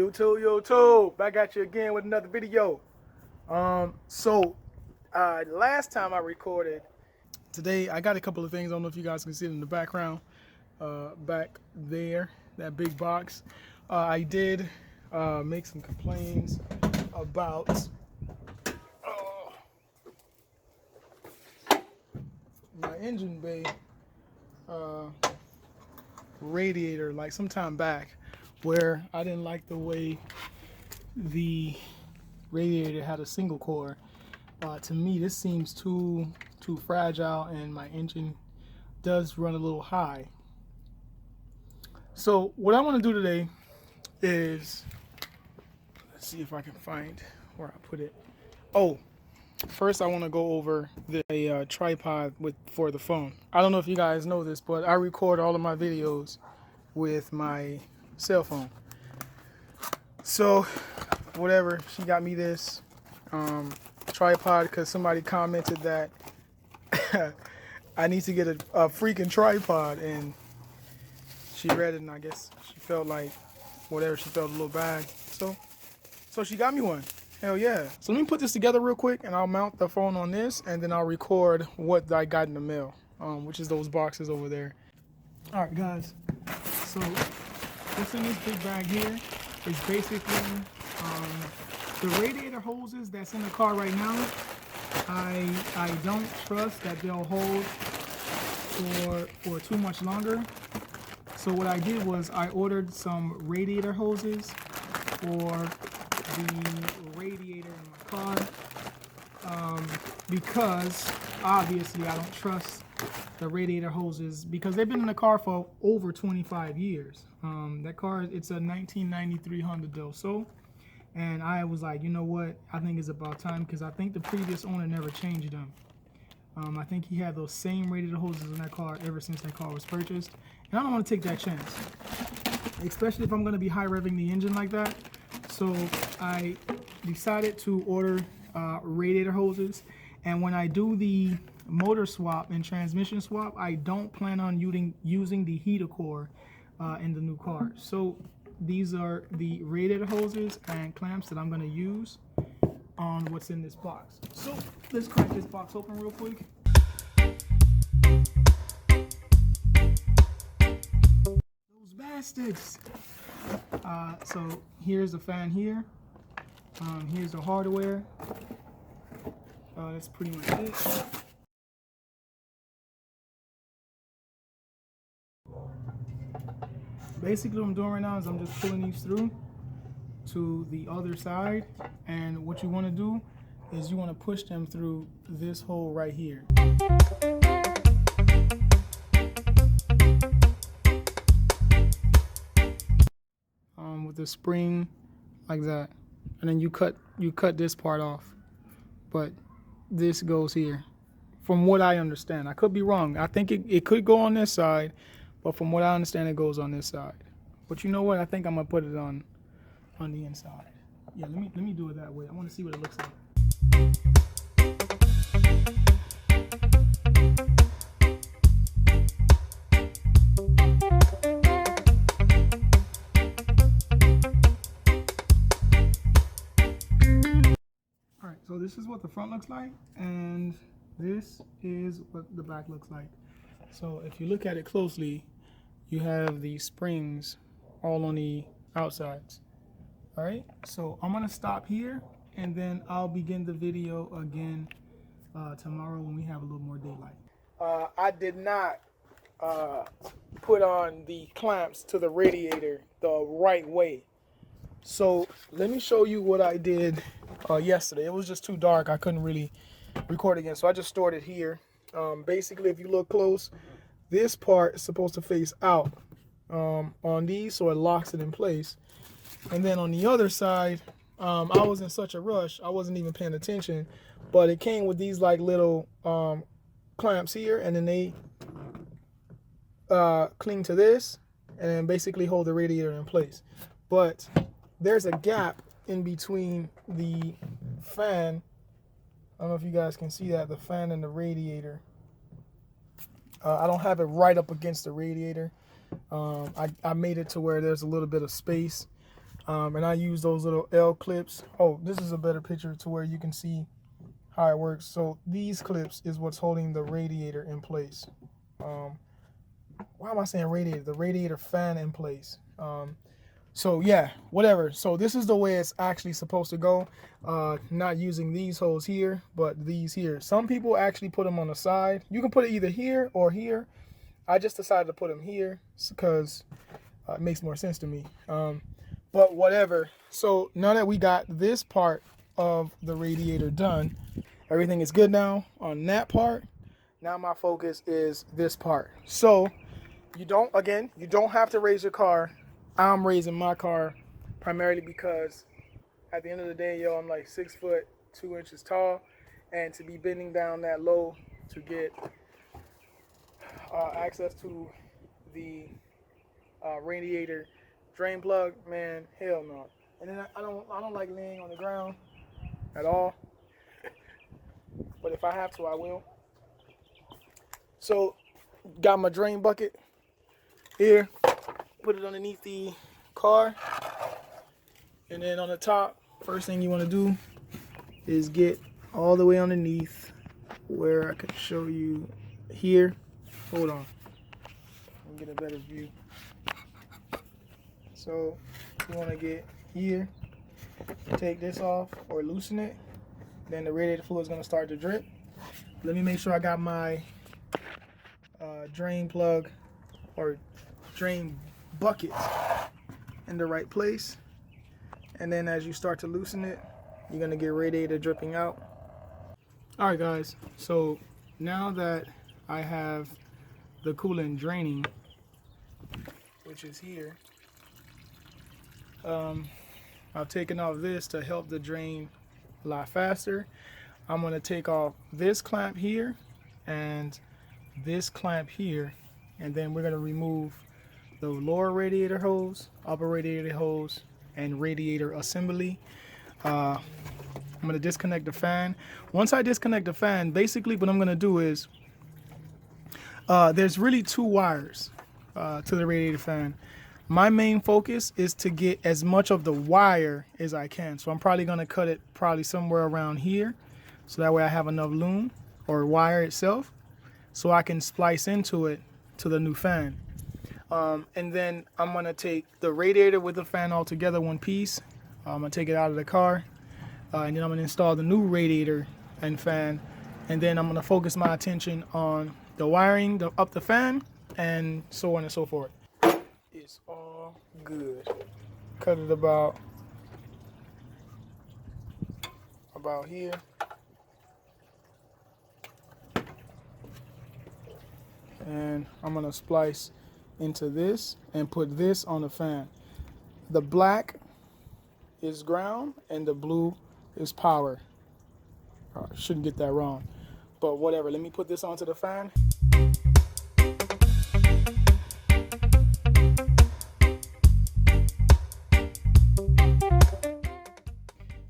YouTube, back at you again with another video. Last time I recorded, today I got a couple of things. I don't know if you guys can see it in the background, back there, that big box. I did make some complaints about my engine bay radiator, like some time back, where I didn't like the way the radiator had a single core. To me, this seems too fragile, and my engine does run a little high. So what I want to do today is, let's see if I can find where I put it. Oh, first I want to go over the tripod for the phone. I don't know if you guys know this, but I record all of my videos with my cell phone. So whatever, she got me this tripod because somebody commented that I need to get a freaking tripod, and she read it, and I guess she felt like whatever, she felt a little bad, so she got me one. Hell yeah. So let me put this together real quick, and I'll mount the phone on this, and then I'll record what I got in the mail, which is those boxes over there. All right, guys, so what's in this big bag here is basically the radiator hoses that's in the car right now. I don't trust that they'll hold for too much longer. So what I did was I ordered some radiator hoses for the radiator in my car, because obviously I don't trust the radiator hoses because they've been in the car for over 25 years. That car, it's a 1993 Honda Del Sol, and I was like, you know what, I think it's about time, because I think the previous owner never changed them. I think he had those same radiator hoses in that car ever since that car was purchased, and I don't want to take that chance, especially if I'm going to be high revving the engine like that. So I decided to order radiator hoses, and when I do the motor swap and transmission swap, I don't plan on using the heater core in the new car. So these are the radiator hoses and clamps that I'm going to use on what's in this box. So let's crack this box open real quick. Those bastards. So here's the fan here. Here's the hardware. That's pretty much it. Basically what I'm doing right now is I'm just pulling these through to the other side, and what you want to do is you want to push them through this hole right here. With the spring like that, and then you cut this part off, but this goes here, from what I understand. I could be wrong. I think it could go on this side, but from what I understand, it goes on this side. But you know what? I think I'm gonna put it on the inside. Yeah, let me do it that way. I want to see what it looks like. All right, so this is what the front looks like, and this is what the back looks like. So if you look at it closely, you have the springs all on the outsides. All right, so I'm gonna stop here, and then I'll begin the video again tomorrow when we have a little more daylight. I did not put on the clamps to the radiator the right way. So let me show you what I did yesterday. It was just too dark. I couldn't really record again, so I just stored it here. Basically, if you look close, this part is supposed to face out on these, so it locks it in place. And then on the other side, I was in such a rush, I wasn't even paying attention, but it came with these like little clamps here, and then they cling to this and then basically hold the radiator in place. But there's a gap in between the fan. I don't know if you guys can see that, the fan and the radiator. I don't have it right up against the radiator. I made it to where there's a little bit of space. And I use those little L clips. Oh, this is a better picture to where you can see how it works. So these clips is what's holding the radiator in place. Why am I saying radiator? The radiator fan in place. So yeah, whatever. So this is the way it's actually supposed to go. Not using these holes here, but these here. Some people actually put them on the side. You can put it either here or here. I just decided to put them here because it makes more sense to me. But whatever. So now that we got this part of the radiator done, everything is good now on that part. Now my focus is this part. So you don't have to raise your car. I'm raising my car primarily because at the end of the day, I'm like 6 foot 2 inches tall, and to be bending down that low to get access to the radiator drain plug, man, hell no. And then I don't like laying on the ground at all, but if I have to, I will. So got my drain bucket here, put it underneath the car, and then on the top, first thing you want to do is get all the way underneath where I can show you here. Hold on, let me get a better view. So you want to get here, take this off or loosen it, then the radiator fluid is going to start to drip. Let me make sure I got my drain plug or drain bucket in the right place, and then as you start to loosen it, you're going to get radiator dripping out. Alright guys, so now that I have the coolant draining, which is here, I've taken off this to help the drain a lot faster. I'm going to take off this clamp here and this clamp here, and then we're going to remove the lower radiator hose, upper radiator hose, and radiator assembly. I'm going to disconnect the fan. Once I disconnect the fan, basically what I'm going to do is there's really 2 wires to the radiator fan. My main focus is to get as much of the wire as I can. So I'm probably going to cut it probably somewhere around here, so that way I have enough loom or wire itself so I can splice into it to the new fan. And then I'm going to take the radiator with the fan all together, one piece. I'm going to take it out of the car, and then I'm going to install the new radiator and fan. And then I'm going to focus my attention on the wiring up the fan and so on and so forth. It's all good. Cut it about here. And I'm going to splice into this and put this on the fan. The black is ground and the blue is power. Shouldn't get that wrong, but whatever. Let me put this onto the fan.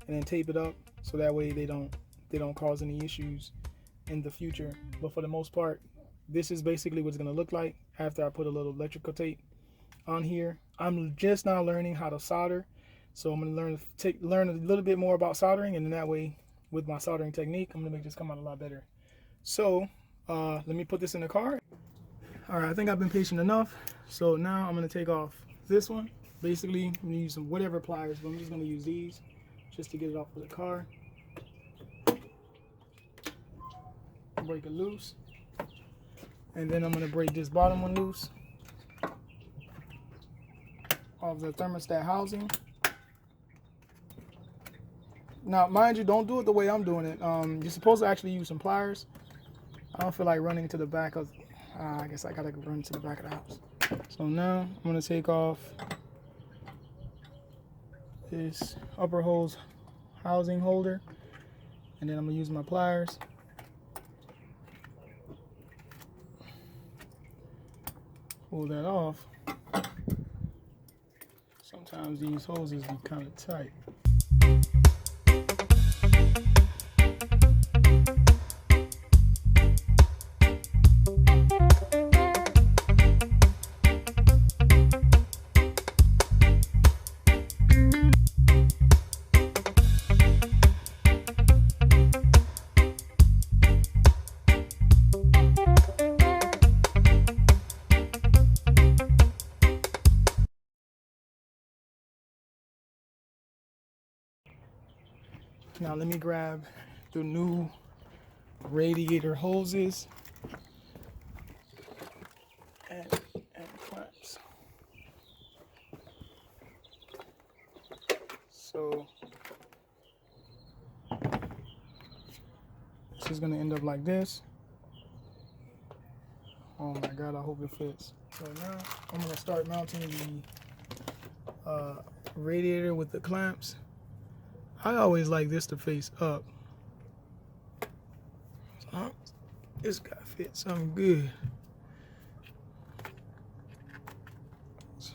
And then tape it up so that way they don't cause any issues in the future. But for the most part, this is basically what it's going to look like after I put a little electrical tape on here. I'm just now learning how to solder, so I'm going to learn a little bit more about soldering, and then that way with my soldering technique, I'm going to make this come out a lot better. So let me put this in the car. All right, I think I've been patient enough. So now I'm going to take off this one. Basically, I'm going to use some whatever pliers, but I'm just going to use these just to get it off of the car. Break it loose. And then I'm going to break this bottom one loose of the thermostat housing. Now, mind you, don't do it the way I'm doing it. You're supposed to actually use some pliers. I don't feel like running to the back of, I guess I gotta run to the back of the house. So now I'm gonna take off this upper hose housing holder, and then I'm gonna use my pliers. Pull that off. Sometimes these hoses be kind of tight. Now let me grab the new radiator hoses and clamps. So this is gonna end up like this. Oh my God, I hope it fits. So now I'm gonna start mounting the radiator with the clamps. I always like this to face up. So this got fit something good. So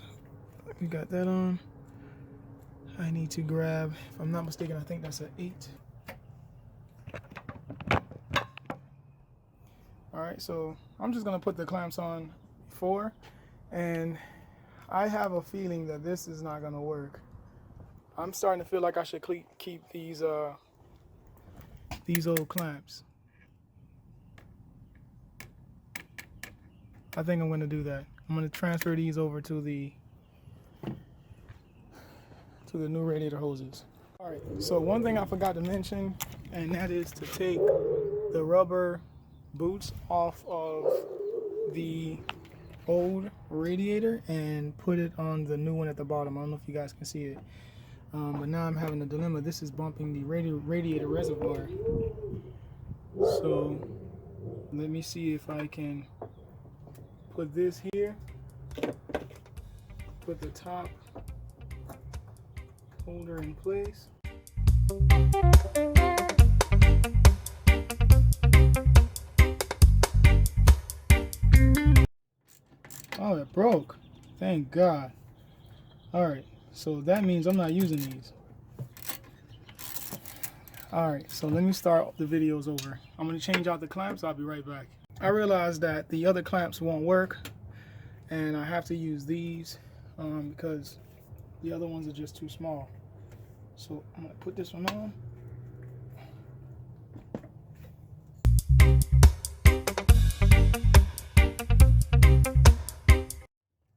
we got that on. I need to grab, if I'm not mistaken, I think that's an 8. All right, so I'm just gonna put the clamps on before, and I have a feeling that this is not gonna work. I'm starting to feel like I should keep these old clamps. I think I'm gonna do that. I'm gonna transfer these over to the new radiator hoses. All right, so one thing I forgot to mention, and that is to take the rubber boots off of the old radiator and put it on the new one at the bottom. I don't know if you guys can see it, but now I'm having a dilemma. This is bumping the radiator reservoir. So let me see if I can put this here, put the top holder in place. Oh, it broke. Thank God. Alright, so that means I'm not using these. Alright, so let me start the videos over. I'm going to change out the clamps. I'll be right back. I realized that the other clamps won't work, and I have to use these because the other ones are just too small. So I'm going to put this one on.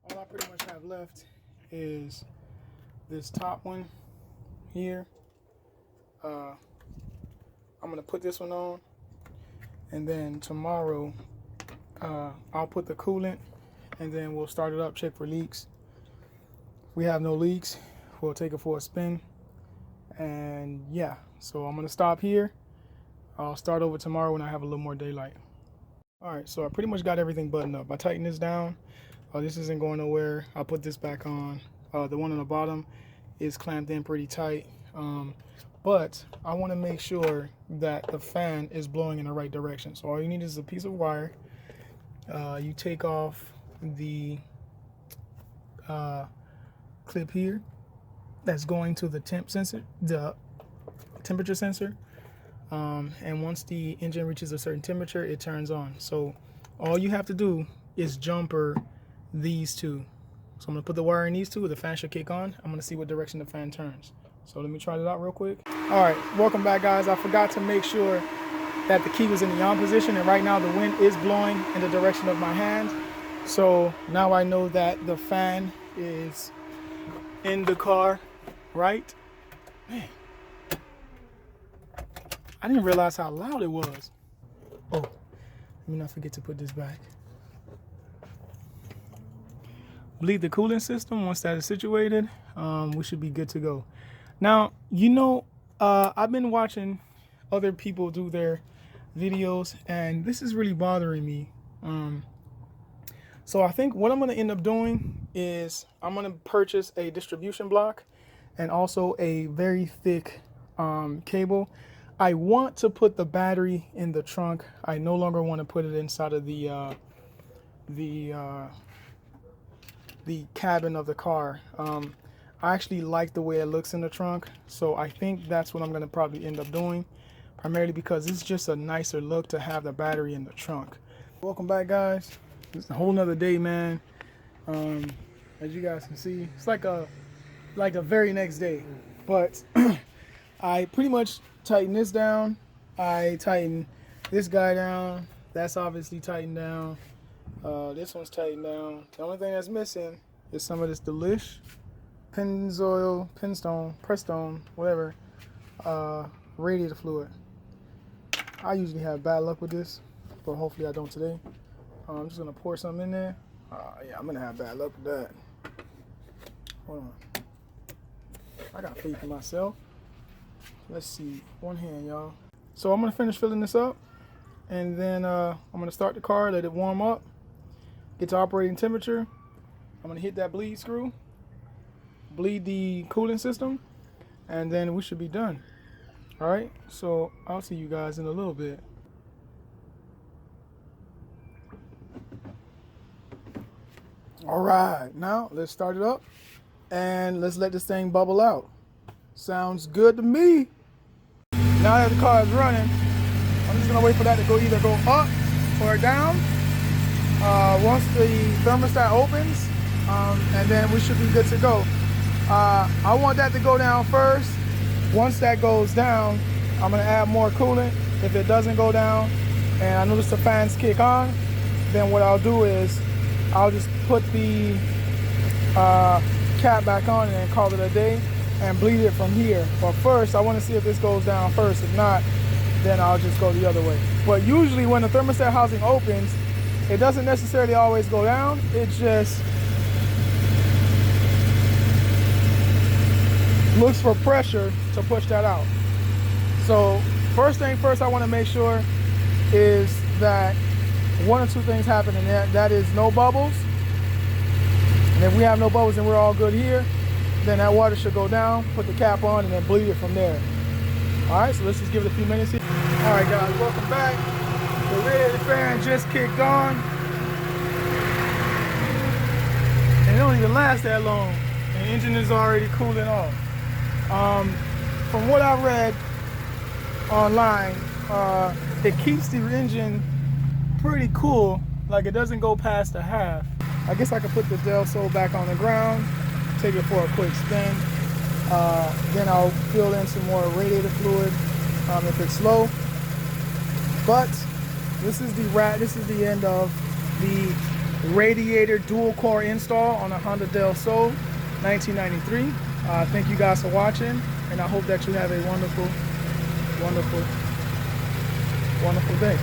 All I pretty much have left is this top one here. I'm going to put this one on, and then tomorrow I'll put the coolant, and then we'll start it up, check for leaks. If we have no leaks, we'll take it for a spin. And yeah, so I'm gonna stop here. I'll start over tomorrow when I have a little more daylight. All right, so I pretty much got everything buttoned up. I tightened this down. This isn't going nowhere. I'll put this back on. The one on the bottom is clamped in pretty tight, but I want to make sure that the fan is blowing in the right direction. So all you need is a piece of wire. You take off the clip here that's going to the temp sensor, the temperature sensor, and once the engine reaches a certain temperature, it turns on. So all you have to do is jumper these two. So I'm gonna put the wire in these two. The fan should kick on. I'm gonna see what direction the fan turns. So let me try it out real quick. All right, welcome back, guys. I forgot to make sure that the key was in the on position, and right now the wind is blowing in the direction of my hand. So now I know that the fan is in the car, right? Man, I didn't realize how loud it was. Oh, let me not forget to put this back. Bleed the cooling system. Once that is situated, we should be good to go. Now, you know, I've been watching other people do their videos, and this is really bothering me. So I think what I'm going to end up doing is I'm going to purchase a distribution block and also a very thick cable. I want to put the battery in the trunk. I no longer want to put it inside of the cabin of the car. I actually like the way it looks in the trunk, so I think that's what I'm going to probably end up doing, primarily because it's just a nicer look to have the battery in the trunk. Welcome back, guys. It's a whole nother day, man. As you guys can see, it's like a very next day, but I pretty much tighten this down. I tighten this guy down. That's obviously tightened down. This one's tightened down. The only thing that's missing is some of this delish, Pennzoil, Pinstone, Prestone, whatever, radiator fluid. I usually have bad luck with this, but hopefully I don't today. I'm just gonna pour some in there. Yeah, I'm gonna have bad luck with that. Hold on. I got faith in myself. Let's see, one hand, y'all. So I'm gonna finish filling this up, and then I'm gonna start the car, let it warm up, get to operating temperature. I'm gonna hit that bleed screw, bleed the cooling system, and then we should be done. All right, so I'll see you guys in a little bit. All right, now let's start it up and let's let this thing bubble out. Sounds good to me. Now that the car is running, I'm just gonna wait for that to either go up or down. Once the thermostat opens, and then we should be good to go. I want that to go down first. Once that goes down, I'm gonna add more coolant. If it doesn't go down and I notice the fans kick on, then what I'll do is I'll just put the cap back on and then call it a day and bleed it from here. But first, I want to see if this goes down first. If not, then I'll just go the other way. But usually when the thermostat housing opens, it doesn't necessarily always go down. It just looks for pressure to push that out. So first thing first, I want to make sure is that one or two things happen, and that is no bubbles. And if we have no bubbles and we're all good here, then that water should go down, put the cap on, and then bleed it from there. All right, so let's just give it a few minutes here. All right, guys, welcome back. The radiator fan just kicked on. And it don't even last that long. The engine is already cooling off. From what I read online, it keeps the engine pretty cool, like it doesn't go past the half. I guess I could put the Del Sol back on the ground, take it for a quick spin. Then I'll fill in some more radiator fluid if it's slow. But this is the end of the Radiator dual core install on a Honda Del Sol 1993. Thank you guys for watching, and I hope that you have a wonderful, wonderful, wonderful day.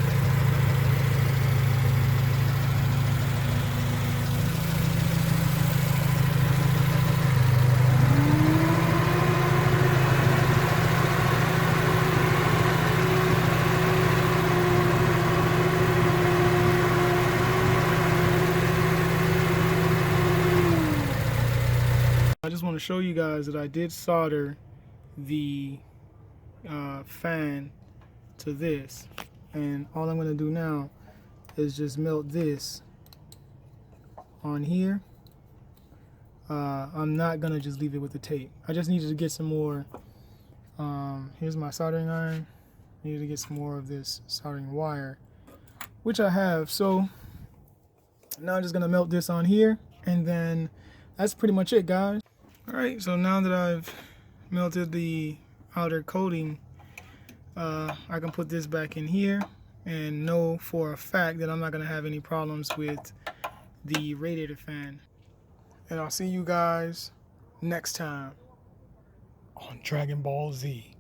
I just want to show you guys that I did solder the fan to this, and all I'm going to do now is just melt this on here. I'm not going to just leave it with the tape. I just needed to get some more. Here's my soldering iron. I need to get some more of this soldering wire, which I have. So now I'm just going to melt this on here, and then that's pretty much it, guys. Alright, so now that I've melted the outer coating, I can put this back in here and know for a fact that I'm not going to have any problems with the radiator fan. And I'll see you guys next time on Dragon Ball Z.